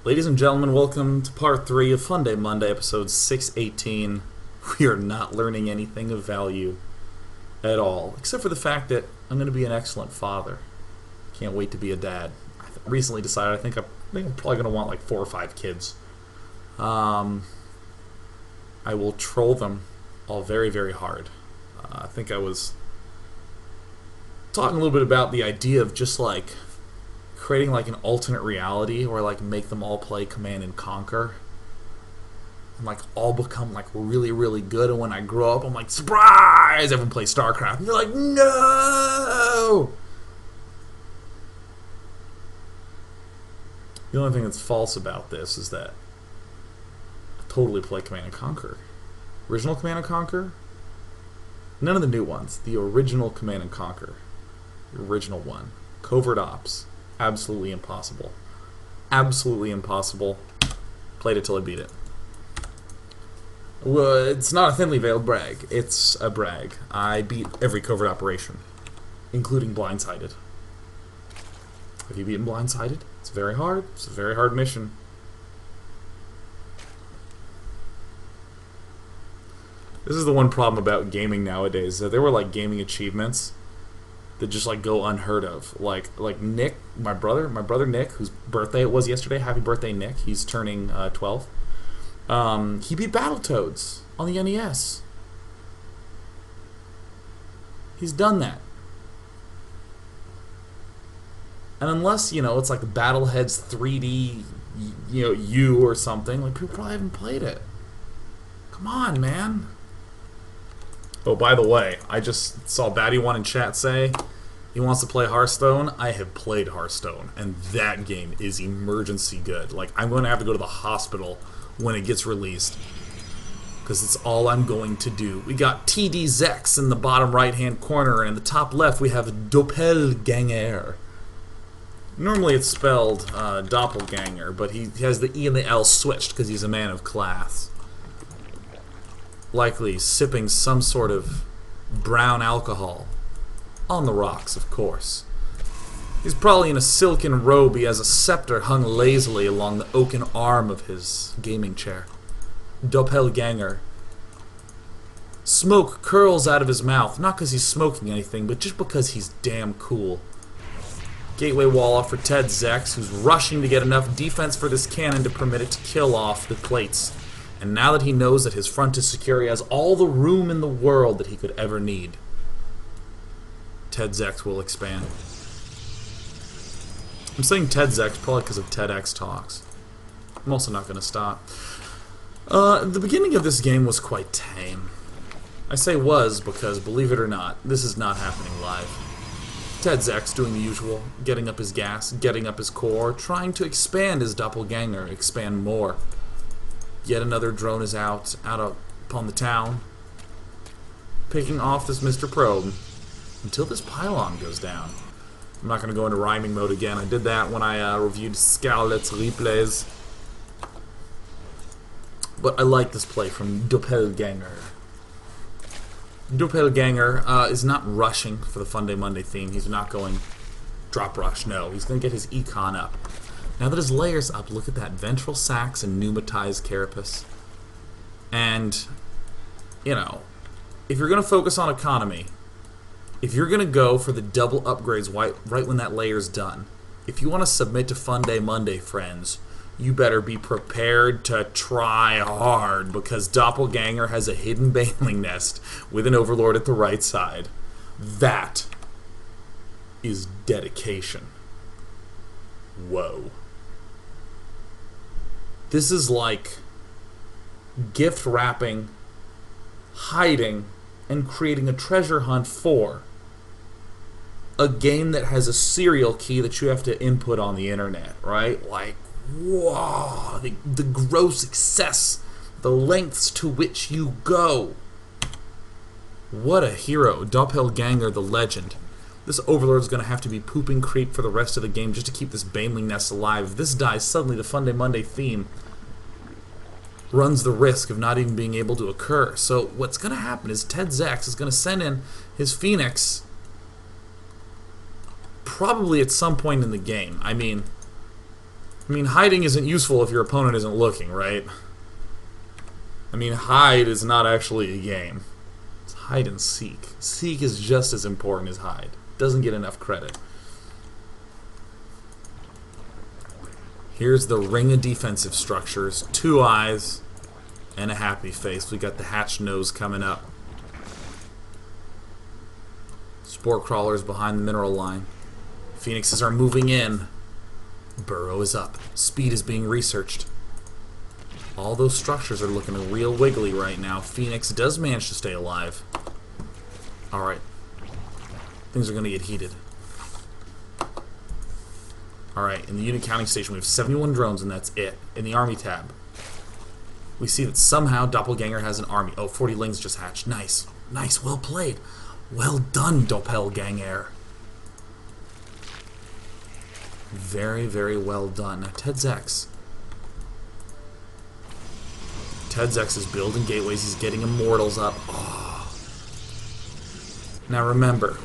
Ladies and gentlemen, welcome to part 3 of Funday Monday, episode 618. We are not learning anything of value at all, except for the fact that I'm going to be an excellent father. Can't wait to be a dad. I recently decided I think I'm probably going to want like 4 or 5 kids. I will troll them all very, very hard. I think I was talking a little bit about the idea of just like creating like an alternate reality where like make them all play Command and Conquer and like all become like really, really good, and when I grow up I'm like, surprise, everyone plays StarCraft, and you're like, no. The only thing that's false about this is that I totally play Command and Conquer. Original Command and Conquer, none of the new ones, the original Command and Conquer, the original one. Covert Ops, absolutely impossible. Absolutely impossible. Played it till I beat it. Well, it's not a thinly veiled brag. It's a brag. I beat every covert operation, including Blindsided. Have you beaten Blindsided? It's very hard. It's a very hard mission. This is the one problem about gaming nowadays. That there were like gaming achievements that just like go unheard of. Like Nick, my brother Nick, whose birthday it was yesterday. Happy birthday, Nick! He's turning 12. He beat Battletoads on the NES. He's done that. And unless it's like Battleheads 3D, U or something, like people probably haven't played it. Come on, man. Oh, by the way, I just saw Batty1 in chat say he wants to play Hearthstone. I have played Hearthstone, and that game is emergency good. Like, I'm going to have to go to the hospital when it gets released, because it's all I'm going to do. We got TD Zex in the bottom right-hand corner, and in the top left we have Doppelganger. Normally it's spelled Doppelganger, but he has the E and the L switched because he's a man of class. Likely sipping some sort of brown alcohol. On the rocks, of course. He's probably in a silken robe. He has a scepter hung lazily along the oaken arm of his gaming chair. Doppelganger. Smoke curls out of his mouth, not because he's smoking anything, but just because he's damn cool. Gateway wall off for Ted Zex, who's rushing to get enough defense for this cannon to permit it to kill off the plates. And now that he knows that his front is secure, he has all the room in the world that he could ever need. Ted Zex will expand. I'm saying Ted Zex probably because of TEDx talks. I'm also not going to stop. The beginning of this game was quite tame. I say was because, believe it or not, this is not happening live. Ted Zex doing the usual, getting up his gas, getting up his core, trying to expand his doppelganger, expand more. Yet another drone is out upon the town, picking off this Mr. Probe until this pylon goes down. I'm not going to go into rhyming mode again. I did that when I reviewed Scarlet's replays. But I like this play from Doppelganger. Doppelganger is not rushing for the Funday Monday theme. He's not going drop rush. No, he's going to get his econ up. Now that his layer's up, look at that. Ventral sacs and pneumatized carapace. And, if you're going to focus on economy, if you're going to go for the double upgrades right when that layer's done, if you want to submit to Funday Monday, friends, you better be prepared to try hard, because Doppelganger has a hidden Baneling nest with an Overlord at the right side. That is dedication. Whoa. This is like gift wrapping, hiding, and creating a treasure hunt for a game that has a serial key that you have to input on the internet, right? Like, whoa, the gross excess, the lengths to which you go. What a hero, Doppelganger the legend. This Overlord's going to have to be pooping creep for the rest of the game just to keep this Baneling nest alive. If this dies, suddenly the Funday Monday theme runs the risk of not even being able to occur. So what's going to happen is Ted Zex is going to send in his Phoenix probably at some point in the game. I mean, I mean, hiding isn't useful if your opponent isn't looking, right? I mean, hide is not actually a game. It's hide and seek. Seek is just as important as hide. Doesn't get enough credit. Here's the ring of defensive structures. 2 eyes and a happy face. We got the hatched nose coming up. Spore crawlers behind the mineral line. Phoenixes are moving in. Burrow is up. Speed is being researched. All those structures are looking real wiggly right now. Phoenix does manage to stay alive. Alright. Things are going to get heated. Alright, in the unit counting station we have 71 drones and that's it. In the army tab, we see that somehow Doppelganger has an army. Oh, 40 lings just hatched. Nice. Nice, well played. Well done, Doppelganger. Very, very well done. Now, Ted's X is building gateways. He's getting immortals up. Oh. Now remember,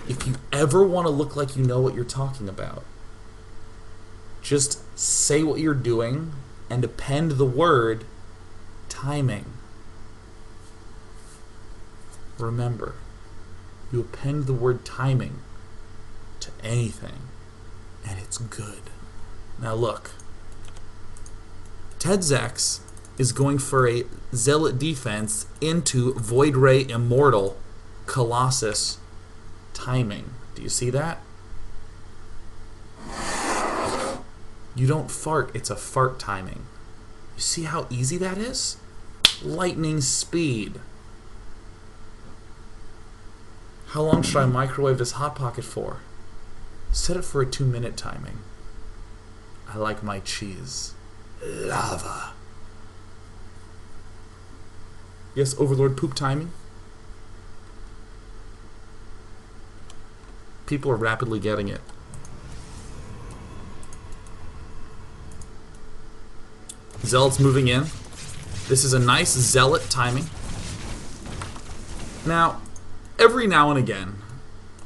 if you ever want to look like you know what you're talking about, just say what you're doing and append the word timing. Remember, you append the word timing to anything, and it's good. Now look, Ted's X is going for a Zealot defense into Void Ray Immortal Colossus timing. Do you see that? You don't fart, it's a fart timing. You see how easy that is? Lightning speed. How long should I microwave this Hot Pocket for? Set it for a 2-minute timing. I like my cheese. Lava. Yes, Overlord poop timing. People are rapidly getting it. Zealot's moving in. This is a nice Zealot timing. Now, every now and again,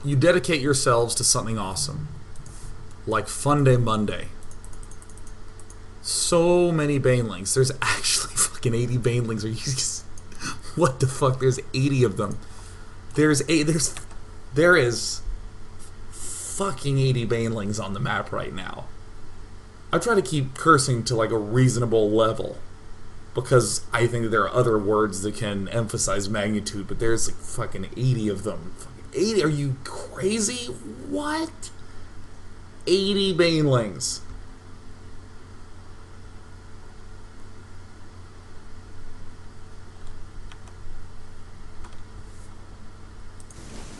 you dedicate yourselves to something awesome. Like Funday Monday. So many Banelings. There's actually fucking 80 Banelings. Are you just... What the fuck? There's 80 of them. There is fucking 80 Banelings on the map right now. I try to keep cursing to like a reasonable level because I think that there are other words that can emphasize magnitude, but there's like fucking 80 of them. Fucking 80? Are you crazy? What? 80 Banelings.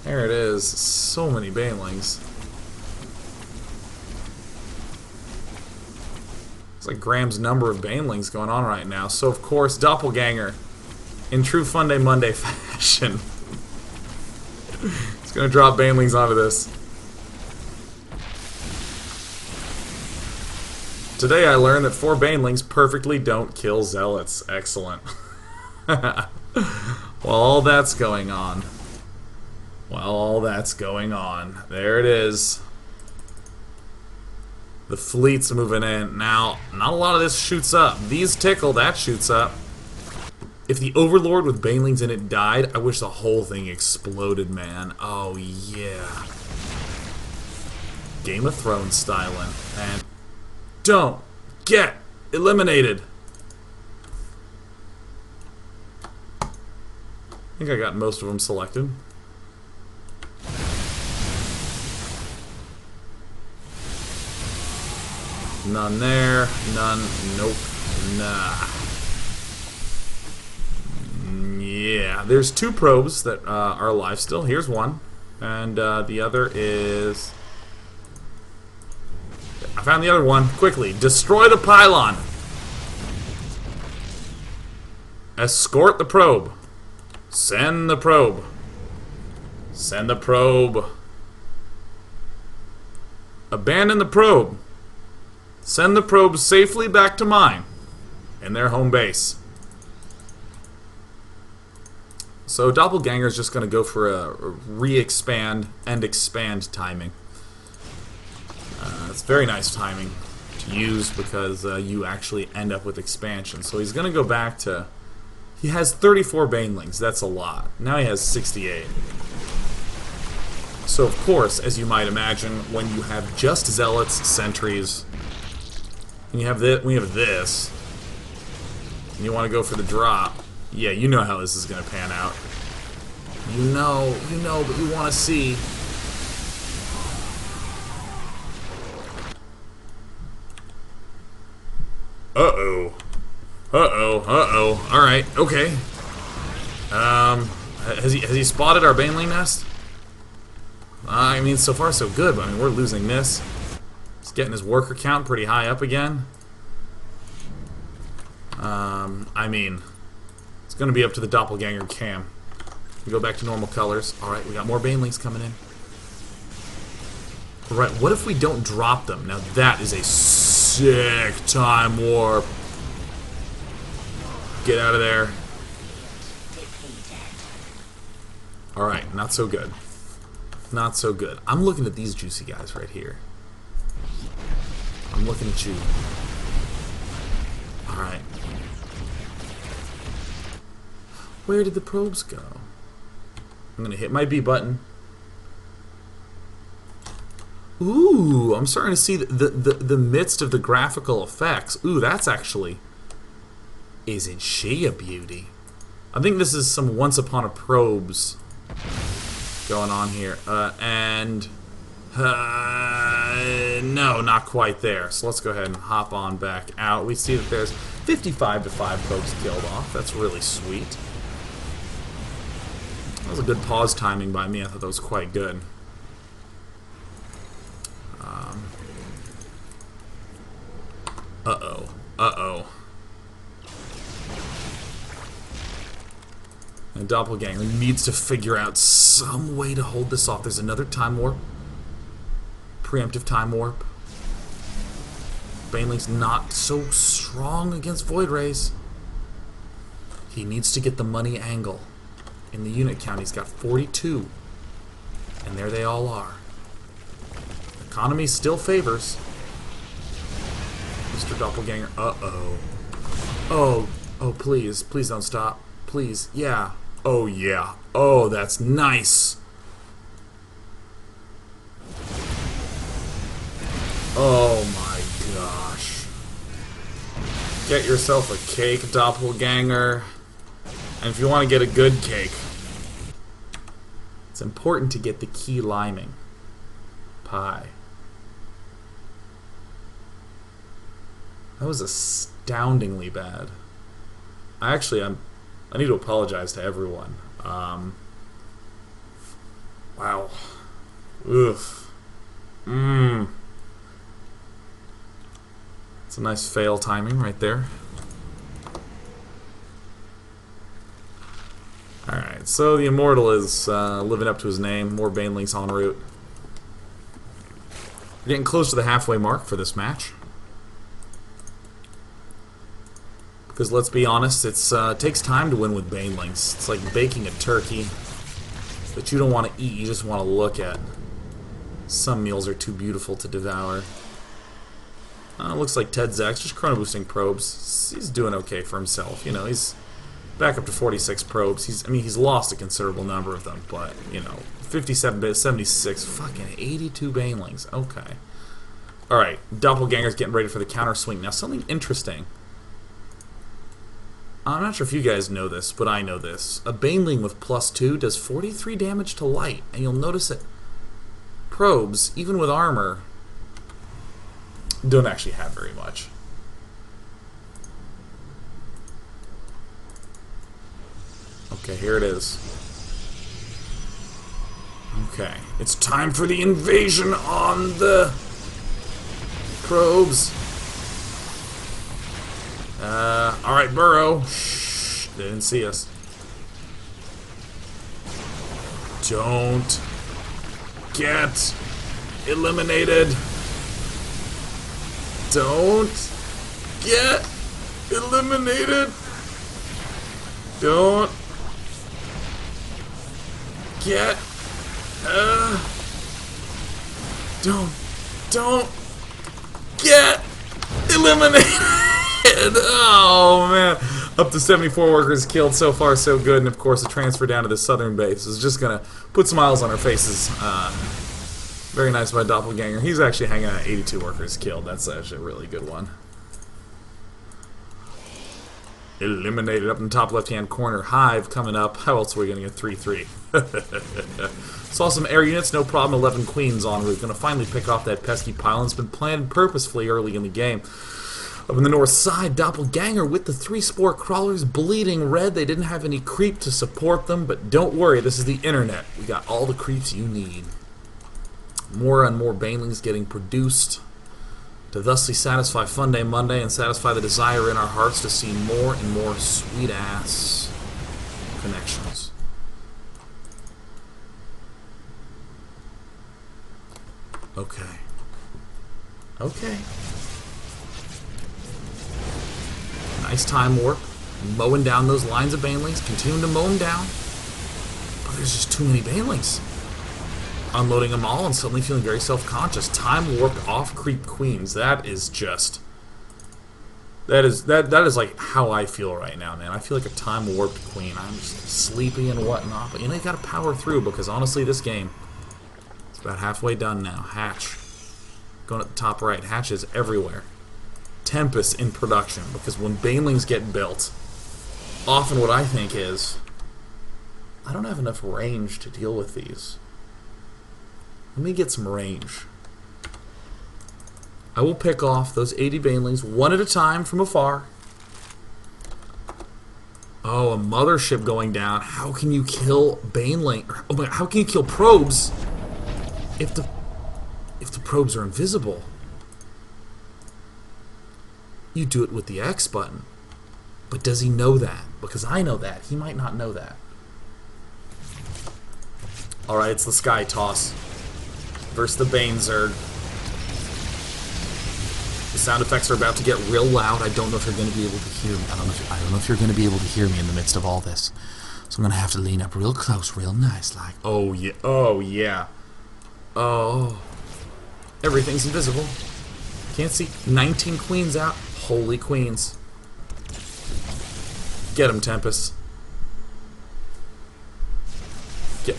There it is. So many Banelings. It's like Graham's number of Banelings going on right now. So, of course, Doppelganger, in true Funday Monday fashion, is going to drop Banelings onto this. Today I learned that 4 Banelings perfectly don't kill Zealots. Excellent. While all that's going on. There it is. The fleet's moving in. Now, not a lot of this shoots up. These tickle, that shoots up. If the Overlord with Banelings in it died, I wish the whole thing exploded, man. Oh, yeah. Game of Thrones styling. And don't get eliminated. I think I got most of them selected. None there. None. Nope. Nah. Yeah. There's 2 probes that are alive still. Here's one. And the other is... I found the other one. Quickly. Destroy the pylon. Escort the probe. Send the probe. Send the probe. Abandon the probe. Send the probe safely back to mine in their home base. So Doppelganger is just going to go for a re-expand and expand timing. It's very nice timing. to use because you actually end up with expansion. So he's going to go back to... He has 34 Banelings. That's a lot. Now he has 68. So, of course, as you might imagine, when you have just Zealots, Sentries, and you have this, and you want to go for the drop, yeah, you know how this is going to pan out. You know, but you want to see. Uh-oh. Alright, okay. Has he spotted our Baneling nest? I mean, so far so good, but I mean, we're losing this. He's getting his worker count pretty high up again. I mean, it's going to be up to the Doppelganger cam. We go back to normal colors. Alright, we got more Banelings coming in. Alright, what if we don't drop them? Now that is a sick time warp. Get out of there. Alright, not so good. Not so good. I'm looking at these juicy guys right here. I'm looking at you. Alright. Where did the probes go? I'm gonna hit my B button. Ooh, I'm starting to see the midst of the graphical effects. Ooh, that's actually... Isn't she a beauty? I think this is some Once Upon a Probes going on here. No, not quite there. So let's go ahead and hop on back out. We see that there's 55 to 5 probes killed off. That's really sweet. That was a good pause timing by me. I thought that was quite good. Uh-oh. And Doppelganger needs to figure out some way to hold this off. There's another time warp. Preemptive time warp. Baneling's not so strong against Void Rays. He needs to get the money angle. In the unit count, he's got 42. And there they all are. Economy still favors Mr. Doppelganger. Uh-oh. Oh, please. Please don't stop. Please. Yeah. Oh, yeah. Oh, that's nice. Oh, my gosh. Get yourself a cake, Doppelganger. And if you want to get a good cake, it's important to get the key liming pie. That was astoundingly bad. I need to apologize to everyone. Wow. Oof. It's a nice fail timing right there. Alright, so the Immortal is living up to his name. More Banelings en route. We're getting close to the halfway mark for this match. Because let's be honest, it takes time to win with Banelings. It's like baking a turkey that you don't want to eat, you just want to look at. Some meals are too beautiful to devour. It looks like Ted Zack's just chrono boosting probes. He's doing okay for himself. You know, he's back up to 46 probes. He's lost a considerable number of them, but, you know, 57, 76, fucking 82 Banelings. Okay. Alright, Doppelganger's getting ready for the counter swing. Now, something interesting. I'm not sure if you guys know this, but I know this. A Baneling with +2 does 43 damage to light, and you'll notice that probes, even with armor, don't actually have very much. Okay, here it is. Okay, it's time for the invasion on the probes. Alright, Burrow. Shh, they didn't see us. Don't get eliminated. Don't get eliminated. Don't get don't get Eliminated! Oh, man. Up to 74 workers killed. So far, so good. And, of course, a transfer down to the southern base is just going to put smiles on our faces. Very nice by Doppelganger. He's actually hanging out at 82 workers killed. That's actually a really good one. Eliminated up in the top left-hand corner. Hive coming up. How else are we going to get 3-3? Saw some air units, no problem. 11 queens en route. Going to finally pick off that pesky pylon. It's been planned purposefully early in the game. Up in the north side, Doppelganger with the 3 spore crawlers bleeding red. They didn't have any creep to support them, but don't worry, this is the internet. We got all the creeps you need. More and more banelings getting produced to thusly satisfy Funday Monday and satisfy the desire in our hearts to see more and more sweet-ass connections. Okay. Okay. Nice time warp. Mowing down those lines of banelings. Continuing to mow them down. But there's just too many banelings. Unloading them all and suddenly feeling very self-conscious. Time warped off creep queens. That is just... That is like how I feel right now, man. I feel like a time warped queen. I'm just sleepy and whatnot. But you know, you gotta power through because honestly this game, it's about halfway done now. Hatch. Going at the top right. Hatch is everywhere. Tempest in production, because when banelings get built, often what I think is, I don't have enough range to deal with these. Let me get some range. I will pick off those 80 banelings one at a time from afar. Oh, a mothership going down. How can you kill baneling? Oh my, how can you kill probes if the probes are invisible? You do it with the X button. But does he know that? Because I know that. He might not know that. Alright, it's the Sky Toss versus the Bane Zerg. The sound effects are about to get real loud. I don't know if you're going to be able to hear me. I don't know if you're going to be able to hear me in the midst of all this. So I'm going to have to lean up real close, real nice, like. Oh, yeah. Oh, yeah. Oh. Everything's invisible. Can't see. 19 queens out. Holy queens. Get him, Tempest. Get.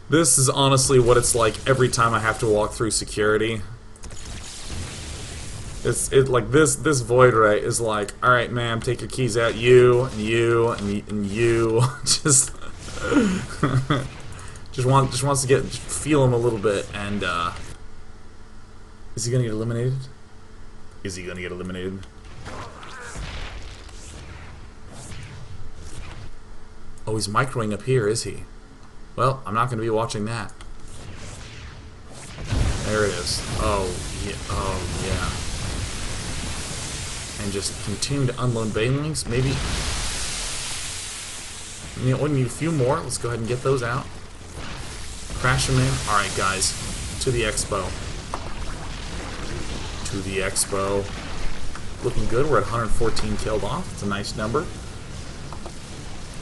This is honestly what it's like every time I have to walk through security. It's like this void ray is like, all right, ma'am, take your keys out. You and you and you. just wants to feel him a little bit. And is he gonna get eliminated? Is he gonna get eliminated? Oh, he's microing up here, is he? Well, I'm not going to be watching that. There it is. Oh, yeah. Oh, yeah. And just continue to unload banelings. Maybe... You know, we need a few more. Let's go ahead and get those out. Crash them in. Alright, guys. To the expo. To the expo. Looking good. We're at 114 killed off. It's a nice number.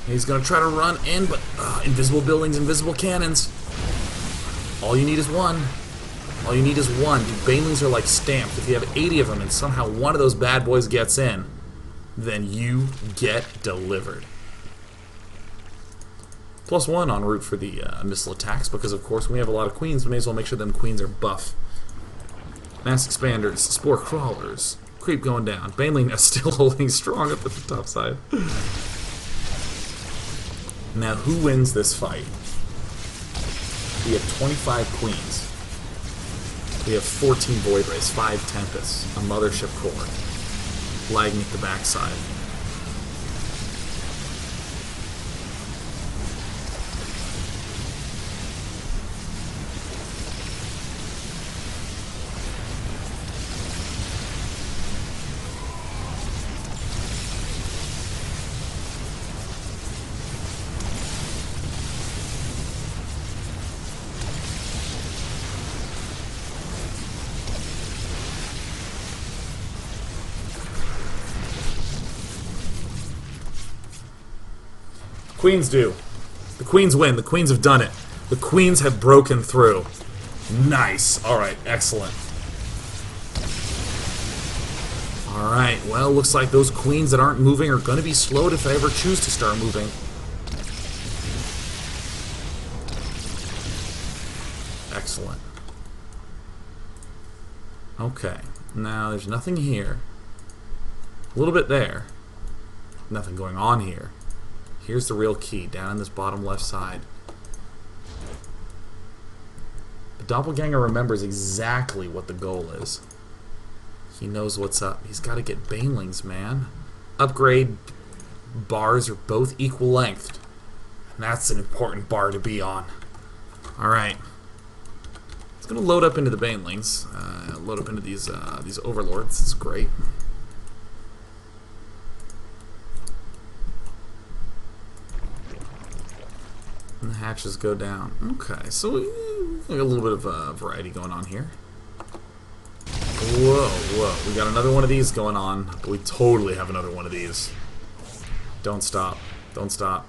He's going to try to run in, but invisible buildings, invisible cannons. All you need is one. All you need is one. Dude, banelings are like stamped. If you have 80 of them and somehow one of those bad boys gets in, then you get delivered. +1 en route for the missile attacks, because of course when we have a lot of queens, we may as well make sure them queens are buff. Mass expanders, spore crawlers, creep going down. Baneling is still holding strong up at the top side. Now, who wins this fight? We have 25 queens. We have 14 void rays, 5 tempests, a mothership core, lagging at the backside. Queens do. The queens win. The queens have done it. The queens have broken through. Nice. Alright, excellent. Alright, well, looks like those queens that aren't moving are going to be slowed if they ever choose to start moving. Excellent. Okay, now there's nothing here. A little bit there. Nothing going on here. Here's the real key, down in this bottom left side. The doppelganger remembers exactly what the goal is. He knows what's up. He's got to get banelings, man. Upgrade bars are both equal length. And that's an important bar to be on. Alright. It's going to load up into the banelings. Load up into these overlords. It's great. And the hatches go down. Okay, so we got a little bit of variety going on here. Whoa, whoa. We got another one of these going on, but we totally have another one of these. Don't stop. Don't stop.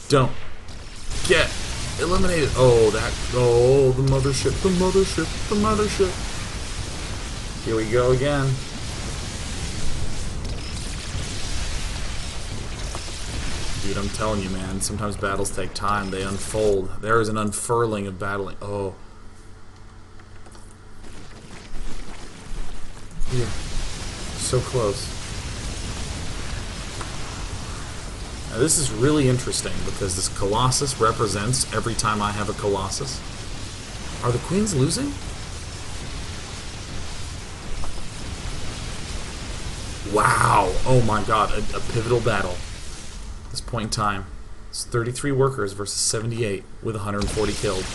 Don't get eliminated. Oh, the mothership, the mothership, the mothership. Here we go again. Dude, I'm telling you, man, sometimes battles take time. They unfold. There is an unfurling of battling. Oh. Here. So close. Now, this is really interesting because this Colossus represents every time I have a Colossus. Are the queens losing? Wow. Oh my god, a pivotal battle. This point in time, it's 33 workers versus 78 with 140 killed.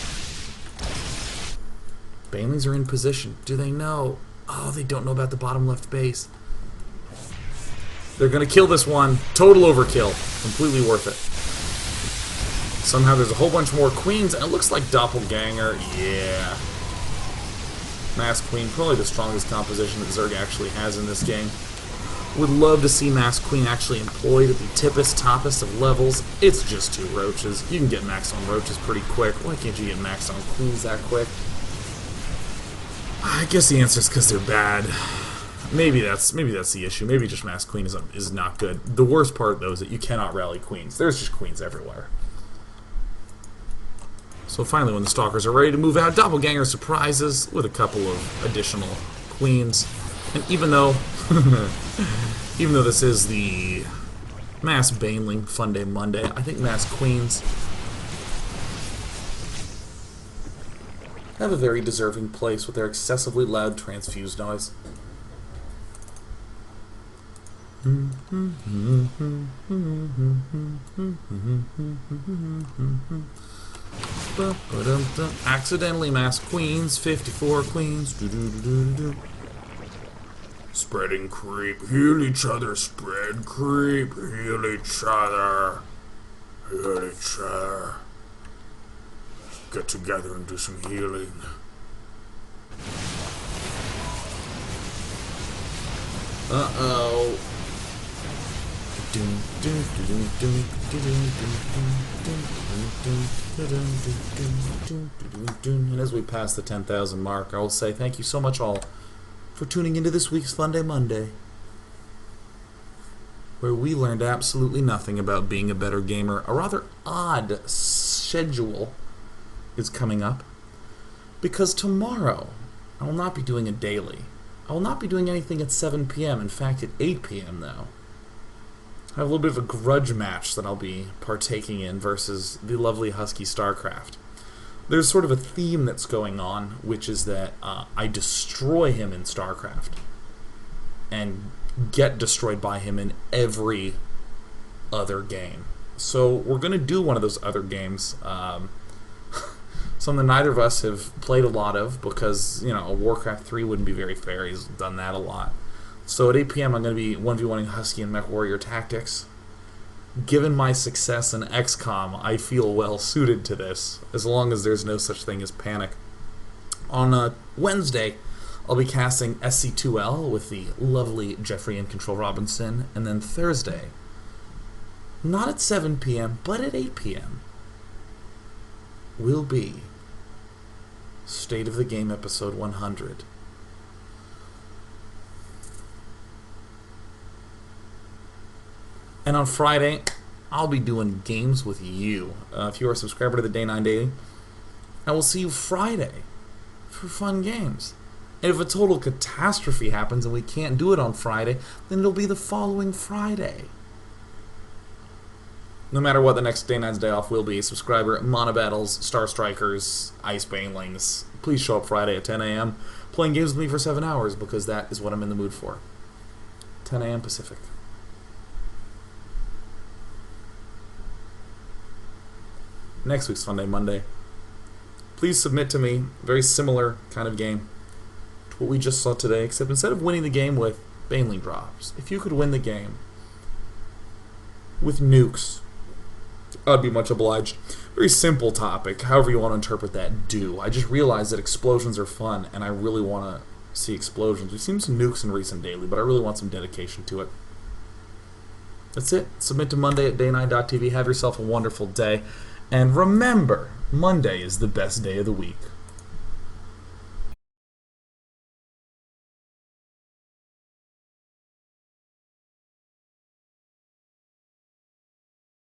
Banelings are in position. Do they know? Oh, they don't know about the bottom left base. They're gonna kill this one. Total overkill. Completely worth it. Somehow there's a whole bunch more queens, and it looks like Doppelganger. Yeah. Mass Queen, probably the strongest composition that Zerg actually has in this game. Would love to see Mass Queen actually employed at the toppest of levels. It's just 2 roaches. You can get maxed on roaches pretty quick. Why can't you get maxed on queens that quick? I guess the answer is because they're bad. Maybe that's the issue. Maybe just Mass Queen is not good. The worst part, though, is that you cannot rally queens. There's just queens everywhere. So finally, when the Stalkers are ready to move out, Doppelganger surprises with a couple of additional queens. And even though this is the Mass Baneling Funday Monday, I think Mass Queens have a very deserving place with their excessively loud transfuse noise. Accidentally Mass Queens, 54 queens. Spreading creep, heal each other, spread creep, heal each other, heal each other. Get together and do some healing. Uh-oh. And as we pass the 10,000 mark, I will say thank you so much all for tuning into this week's Funday Monday, where we learned absolutely nothing about being a better gamer. A rather odd schedule is coming up, because tomorrow I will not be doing a daily. I will not be doing anything at 7 p.m. In fact, at 8 p.m. now. I have a little bit of a grudge match that I'll be partaking in versus the lovely Husky StarCraft. There's sort of a theme that's going on, which is that I destroy him in StarCraft and get destroyed by him in every other game. So we're going to do one of those other games, something neither of us have played a lot of because, you know, Warcraft 3 wouldn't be very fair. He's done that a lot. So at 8 p.m. I'm going to be 1v1ing Husky and Mech Warrior Tactics. Given my success in XCOM, I feel well suited to this, as long as there's no such thing as panic. On Wednesday, I'll be casting SC2L with the lovely Jeffrey and Control Robinson, and then Thursday, not at 7 p.m., but at 8 p.m., will be State of the Game episode 100. And on Friday, I'll be doing games with you. If you are a subscriber to the Day 9 Daily, I will see you Friday for fun games. And if a total catastrophe happens and we can't do it on Friday, then it'll be the following Friday. No matter what the next Day 9's day off will be, subscriber, Mana Battles, Star Strikers, Ice Banelings, please show up Friday at 10 a.m. playing games with me for 7 hours, because that is what I'm in the mood for. 10 a.m. Pacific. Next week's Funday Monday. Please submit to me a very similar kind of game to what we just saw today, except instead of winning the game with Baneling drops, if you could win the game with nukes, I'd be much obliged. Very simple topic, however you want to interpret that, do. I just realized that explosions are fun, and I really want to see explosions. We've seen some nukes in recent daily, but I really want some dedication to it. That's it. Submit to Monday at day9.tv. Have yourself a wonderful day. And remember, Monday is the best day of the week.